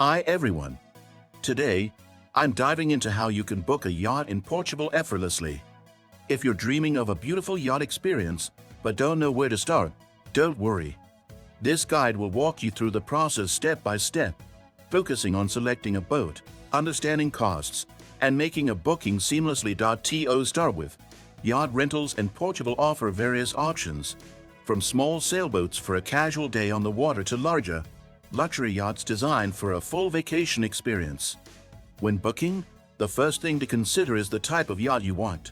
Hi everyone. Today, I'm diving into how you can book a yacht in Portugal effortlessly. If you're dreaming of a beautiful yacht experience but don't know where to start, don't worry. This guide will walk you through the process step by step, focusing on selecting a boat, understanding costs, and making a booking seamlessly. To start with, yacht rentals in Portugal offer various options, from small sailboats for a casual day on the water to larger, luxury yachts designed for a full vacation experience. When booking, the first thing to consider is the type of yacht you want.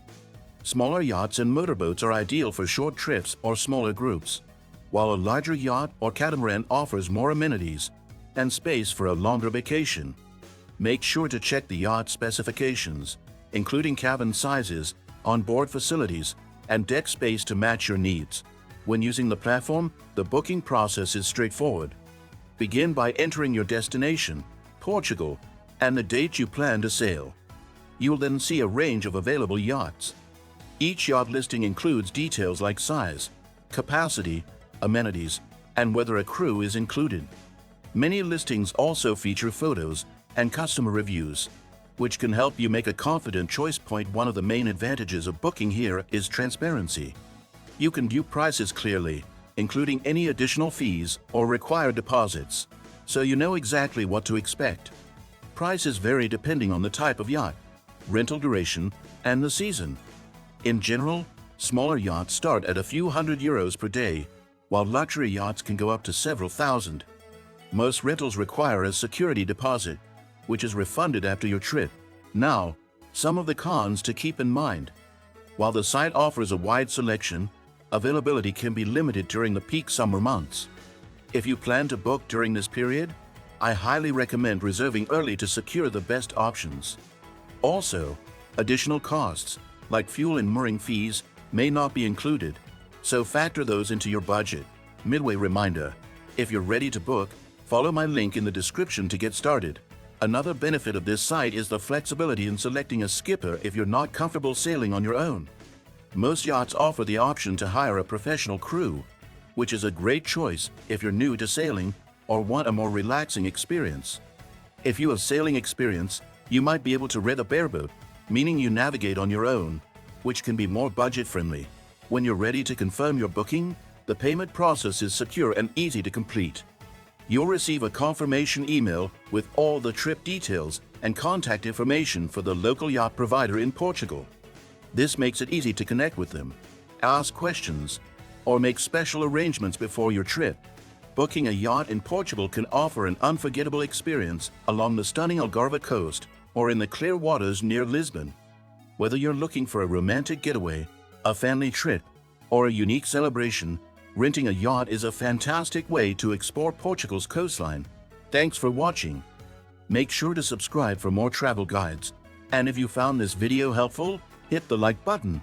Smaller yachts and motorboats are ideal for short trips or smaller groups, while a larger yacht or catamaran offers more amenities and space for a longer vacation. Make sure to check the yacht specifications, including cabin sizes, onboard facilities, and deck space to match your needs. When using the platform, the booking process is straightforward. Begin by entering your destination, Portugal, and the date you plan to sail. You'll then see a range of available yachts. Each yacht listing includes details like size, capacity, amenities, and whether a crew is included. Many listings also feature photos and customer reviews, which can help you make a confident choice. One of the main advantages of booking here is transparency. You can view prices clearly, including any additional fees or required deposits, so you know exactly what to expect. Prices vary depending on the type of yacht, rental duration, and the season. In general, smaller yachts start at a few €100 per day, while luxury yachts can go up to several thousand. Most rentals require a security deposit, which is refunded after your trip. Now, some of the cons to keep in mind. While the site offers a wide selection, availability can be limited during the peak summer months. If you plan to book during this period, I highly recommend reserving early to secure the best options. Also, additional costs, like fuel and mooring fees, may not be included, so factor those into your budget. Midway reminder: if you're ready to book, follow my link in the description to get started. Another benefit of this site is the flexibility in selecting a skipper if you're not comfortable sailing on your own. Most yachts offer the option to hire a professional crew, which is a great choice if you're new to sailing or want a more relaxing experience. If you have sailing experience, you might be able to rent a bareboat, meaning you navigate on your own, which can be more budget-friendly. When you're ready to confirm your booking, the payment process is secure and easy to complete. You'll receive a confirmation email with all the trip details and contact information for the local yacht provider in Portugal. This makes it easy to connect with them, ask questions, or make special arrangements before your trip. Booking a yacht in Portugal can offer an unforgettable experience along the stunning Algarve coast or in the clear waters near Lisbon. Whether you're looking for a romantic getaway, a family trip, or a unique celebration, renting a yacht is a fantastic way to explore Portugal's coastline. Thanks for watching. Make sure to subscribe for more travel guides. And if you found this video helpful, hit the like button.